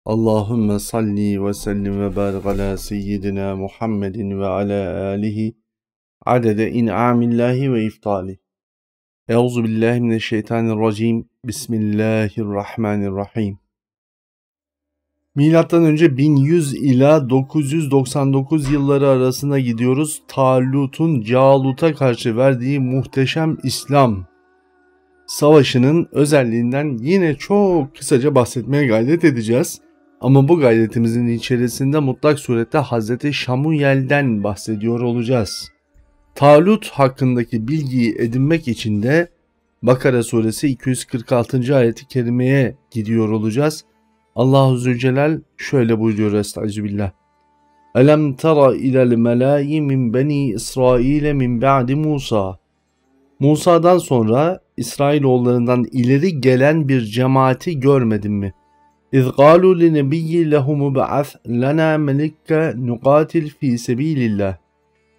Allahümme salli ve sellim ve barik ala seyyidina Muhammedin ve ala alihi adede in'amillahi ve iftali. Euzu billahi mineşşeytanirracim. Bismillahirrahmanirrahim. Milattan önce 1100 ila 999 yılları arasında gidiyoruz. Talut'un Calut'a karşı verdiği muhteşem İslam savaşının özelliğinden yine çok kısaca bahsetmeye gayret edeceğiz. Ama bu gayretimizin içerisinde mutlak surette Hazreti Şamuyel'den bahsediyor olacağız. Talut hakkındaki bilgiyi edinmek için de Bakara suresi 246. ayeti kerimeye gidiyor olacağız. Allahu Zülcelal şöyle buyuruyor: Estağfirullah. Elem tara ilel melâi min beni İsrail min ba'di Musa. Musa'dan sonra İsrailoğullarından ileri gelen bir cemaati görmedin mi? İz قالوا لنبي لهم ابعث لنا ملكا نقاتل في سبيل الله.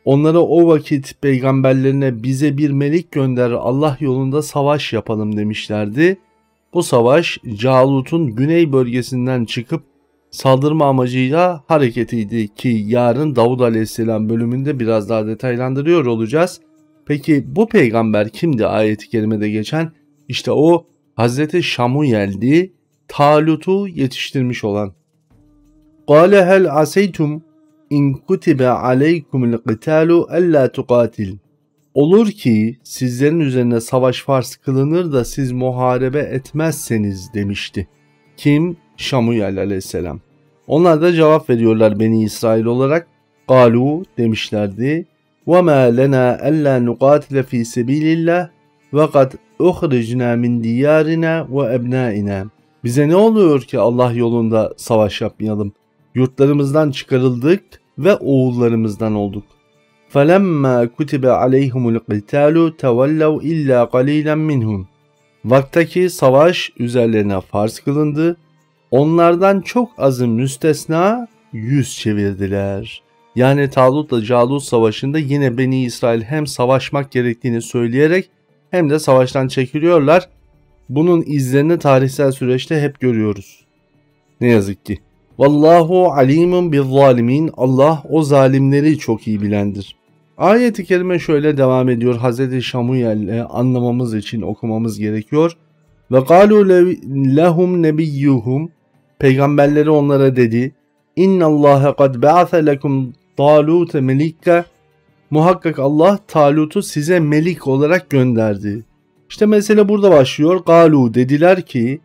Onlara o vakit peygamberlerine bize bir melik gönder, Allah yolunda savaş yapalım demişlerdi. Bu savaş Calut'un güney bölgesinden çıkıp saldırma amacıyla hareketiydi ki yarın Davud Aleyhisselam bölümünde biraz daha detaylandırıyor olacağız. Peki bu peygamber kimdi ayet-i kerimede geçen? İşte o Hazreti Şamuyel'di. Talut'u yetiştirmiş olan. Kâle hel aseytum in kutibe aleykumul qitalu ella tuqatil. Olur ki sizlerin üzerine savaş farz kılınır da siz muharebe etmezseniz demişti. Kim? Şamuyel aleyhisselam. Onlar da cevap veriyorlar Beni İsrail olarak. Kalu demişlerdi. وَمَا لَنَا أَلَّا نُقَاتِلَ ف۪ي سَب۪يلِ اللّٰهِ وَقَدْ اُخْرِجْنَا مِنْ دِيَارِنَا وَاَبْنَائِنَا. Bize ne oluyor ki Allah yolunda savaş yapmayalım? Yurtlarımızdan çıkarıldık ve oğullarımızdan olduk. فَلَمَّا كُتِبَ عَلَيْهُمُ الْقِتَالُ تَوَلَّوْا اِلَّا قَلِيلًا مِنْهُمْ. Vaktaki savaş üzerlerine farz kılındı. Onlardan çok azı müstesna yüz çevirdiler. Yani Talut'la Calut savaşında yine Beni İsrail hem savaşmak gerektiğini söyleyerek hem de savaştan çekiliyorlar. Bunun izlerini tarihsel süreçte hep görüyoruz. Ne yazık ki. Vallahu alimun bizzalimin. Allah o zalimleri çok iyi bilendir. Ayet-i kerime şöyle devam ediyor. Hazreti Şamuyel'le anlamamız için okumamız gerekiyor. Ve kalu lehum nebiyyuhum. Peygamberleri onlara dedi. İnnallâhe kad ba'ase lekum Talut'e melike. Muhakkak Allah Talut'u size melik olarak gönderdi. İşte mesele burada başlıyor. Galu dediler ki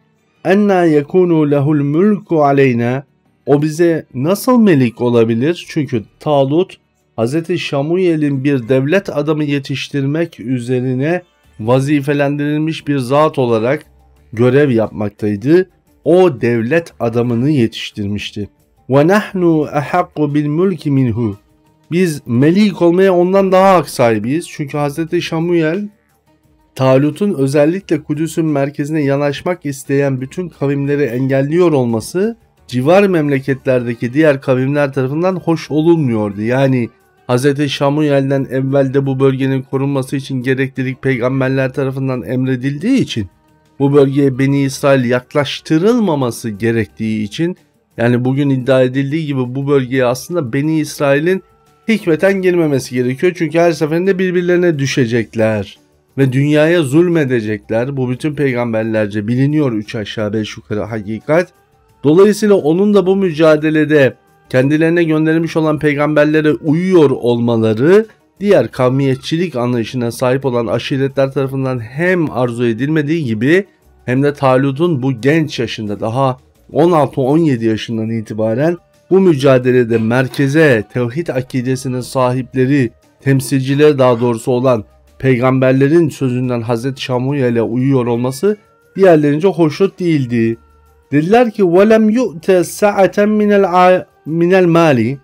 enna yekunu lehul mulku aleyna. O bize nasıl melik olabilir? Çünkü Talut Hz. Şamuyel'in bir devlet adamı yetiştirmek üzerine vazifelendirilmiş bir zat olarak görev yapmaktaydı. O devlet adamını yetiştirmişti. Ve nahnu ahakku bil mulki minhu. Biz melik olmaya ondan daha hak sahibiyiz. Çünkü Hz. Şamuyel Talut'un özellikle Kudüs'ün merkezine yanaşmak isteyen bütün kavimleri engelliyor olması civar memleketlerdeki diğer kavimler tarafından hoş olunmuyordu. Yani Hz. Şamuyel'den evvelde bu bölgenin korunması için gereklilik peygamberler tarafından emredildiği için, bu bölgeye Beni İsrail yaklaştırılmaması gerektiği için, yani bugün iddia edildiği gibi bu bölgeye aslında Beni İsrail'in hikmeten girmemesi gerekiyor. Çünkü her seferinde birbirlerine düşecekler ve dünyaya zulmedecekler. Bu bütün peygamberlerce biliniyor, 3 aşağı 5 yukarı hakikat. Dolayısıyla onun da bu mücadelede kendilerine gönderilmiş olan peygamberlere uyuyor olmaları diğer kavmiyetçilik anlayışına sahip olan aşiretler tarafından hem arzu edilmediği gibi hem de Talut'un bu genç yaşında, daha 16-17 yaşından itibaren bu mücadelede merkeze tevhid akidesinin sahipleri, temsilcileri daha doğrusu olan peygamberlerin sözünden Hazreti Şamuyel'e uyuyor olması diğerlerince hoşnut değildi. Dediler ki وَلَمْ يُؤْتَ سَعَةً مِنَ الْمَالِ.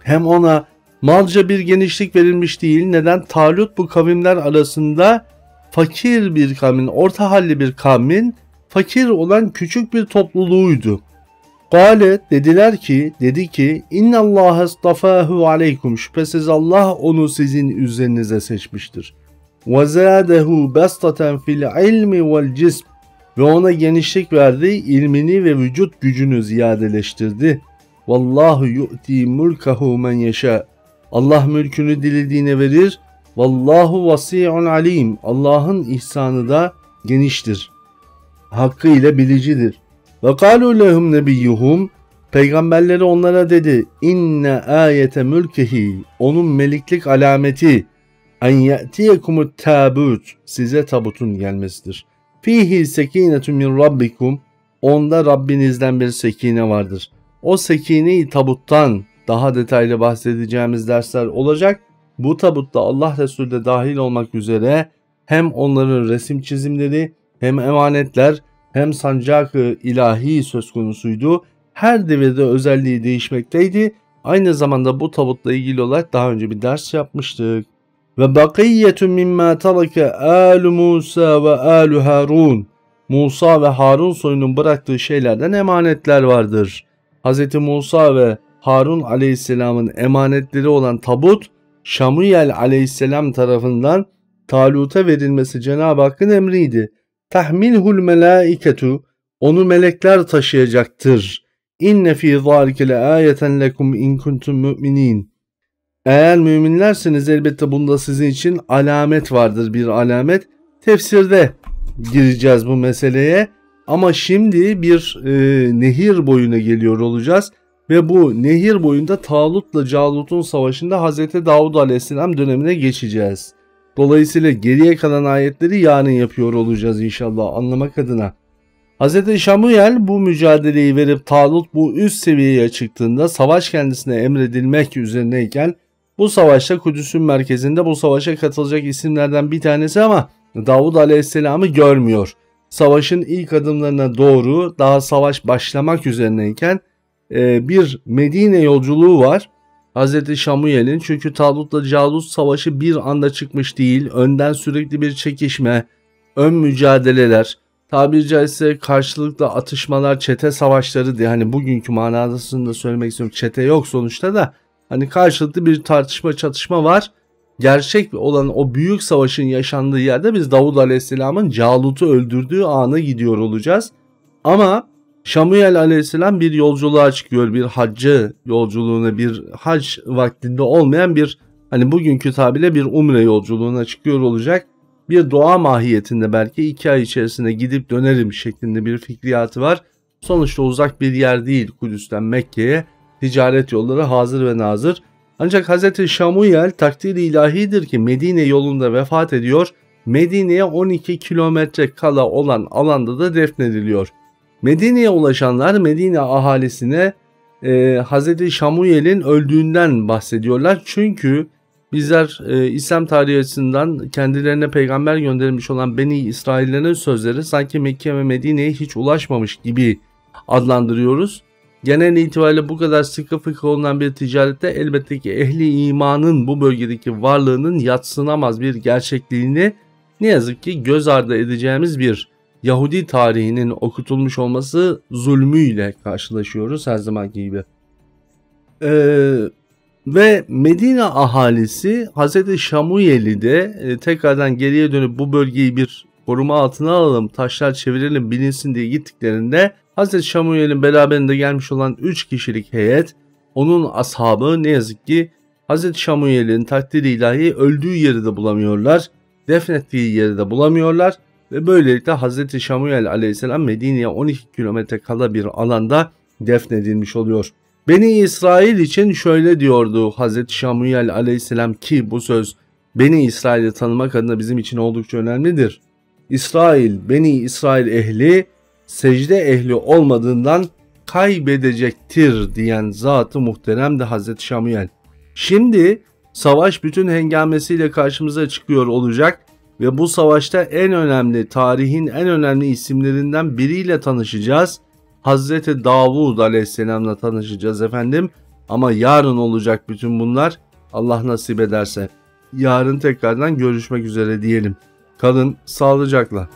Hem ona malca bir genişlik verilmiş değil. Neden? Talut bu kavimler arasında fakir bir kavmin, orta halli bir kavmin, fakir olan küçük bir topluluğuydu. Kâle dedi ki İnnallâhe istafâhu aleykum. Şüphesiz Allah onu sizin üzerinize seçmiştir. Ve zâdehu bastaten fil ilmi vel cism. ve ona genişlik verdi, ilmini ve vücut gücünü ziyadeleştirdi. Vallahu yu'ti mulkahu men yeşâ. Allah mülkünü dilediğine verir. Vallahu vasi'un alim. Allah'ın ihsanı da geniştir. Hakkıyla bilicidir. Ve kâlu lehum nebiyyuhum. Peygamberleri onlara dedi: İnne ayete mülkihi. Onun meliklik alameti. En ye'tiyekumut tabut. Size tabutun gelmesidir. Fihi sekinetun min rabbikum. Onda Rabbinizden bir sekine vardır. O sekine-i tabuttan daha detaylı bahsedeceğimiz dersler olacak. Bu tabutta Allah Resulü de dahil olmak üzere hem onların resim çizimleri, hem emanetler, hem sancak-ı ilahi söz konusuydu. Her devirde özelliği değişmekteydi. Aynı zamanda bu tabutla ilgili olarak daha önce bir ders yapmıştık. Ve bakiyetun mimma taraka alu Musa ve alu Harun. Musa ve Harun soyunun bıraktığı şeylerden emanetler vardır. Hz. Musa ve Harun aleyhisselamın emanetleri olan tabut, Şamuyel aleyhisselam tarafından Talut'a verilmesi Cenab-ı Hakk'ın emriydi. Tahmilhul melaiketu, onu melekler taşıyacaktır. İnne fî zâlike le âyeten lekum in kuntum mu'minin. Eğer müminlerseniz elbette bunda sizin için alamet vardır, bir alamet. Tefsirde gireceğiz bu meseleye. Ama şimdi bir nehir boyuna geliyor olacağız. Ve bu nehir boyunda Talut'la Calut'un savaşında Hz. Davud Aleyhisselam dönemine geçeceğiz. Dolayısıyla geriye kalan ayetleri yarın yapıyor olacağız inşallah anlamak adına. Hz. Şamuyel bu mücadeleyi verip Talut bu üst seviyeye çıktığında savaş kendisine emredilmek üzerineyken bu savaşta Kudüs'ün merkezinde bu savaşa katılacak isimlerden bir tanesi ama Davud Aleyhisselam'ı görmüyor. Savaşın ilk adımlarına doğru daha savaş başlamak üzerineyken bir Medine yolculuğu var Hz. Şamuyel'in, çünkü Talut'la Calut savaşı bir anda çıkmış değil. Önden sürekli bir çekişme, ön mücadeleler, tabiri caizse karşılıklı atışmalar, çete savaşları diye, hani bugünkü manasını da söylemek istiyorum. Çete yok sonuçta da hani karşılıklı bir tartışma çatışma var. Gerçek olan o büyük savaşın yaşandığı yerde biz Davud Aleyhisselam'ın Calut'u öldürdüğü ana gidiyor olacağız. Ama Şamuyel Aleyhisselam bir yolculuğa çıkıyor, bir haccı yolculuğuna, bir hac vaktinde olmayan bir, hani bugünkü tabirle bir umre yolculuğuna çıkıyor olacak. Bir dua mahiyetinde, belki 2 ay içerisinde gidip dönerim şeklinde bir fikriyatı var. Sonuçta uzak bir yer değil Kudüs'ten Mekke'ye, ticaret yolları hazır ve nazır. Ancak Hz. Şamuyel takdir-i ilahidir ki Medine yolunda vefat ediyor. Medine'ye 12 kilometre kala olan alanda da defnediliyor. Medine'ye ulaşanlar Medine ahalisine Hz. Şamuyel'in öldüğünden bahsediyorlar. Çünkü bizler İslam tarihi açısından kendilerine peygamber gönderilmiş olan Beni İsraillerin sözleri sanki Mekke ve Medine'ye hiç ulaşmamış gibi adlandırıyoruz. Genel itibariyle bu kadar sıkı fıkı olunan bir ticarette elbette ki ehli imanın bu bölgedeki varlığının yadsınamaz bir gerçekliğini ne yazık ki göz ardı edeceğimiz bir Yahudi tarihinin okutulmuş olması zulmüyle karşılaşıyoruz her zamanki gibi. Ve Medine ahalisi Hz. Şamuyel'i de tekrardan geriye dönüp bu bölgeyi bir koruma altına alalım, taşlar çevirelim bilinsin diye gittiklerinde Hz. Şamuyel'in beraberinde gelmiş olan 3 kişilik heyet, onun ashabı ne yazık ki Hz. Şamuyel'in takdiri ilahi öldüğü yeri de bulamıyorlar, defnettiği yeri de bulamıyorlar ve böylelikle Hz. Şamuyel aleyhisselam Medine'ye 12 kilometre kala bir alanda defnedilmiş oluyor. Beni İsrail için şöyle diyordu Hz. Şamuyel aleyhisselam, ki bu söz Beni İsrail'i tanımak adına bizim için oldukça önemlidir. İsrail, Beni İsrail ehli secde ehli olmadığından kaybedecektir diyen zat-ı muhterem de Hz. Şamuyel. Şimdi savaş bütün hengamesiyle karşımıza çıkıyor olacak ve bu savaşta en önemli, tarihin en önemli isimlerinden biriyle tanışacağız. Hazreti Davud Aleyhisselam'la tanışacağız efendim. Ama yarın olacak bütün bunlar, Allah nasip ederse. Yarın tekrardan görüşmek üzere diyelim. Kalın sağlıcakla.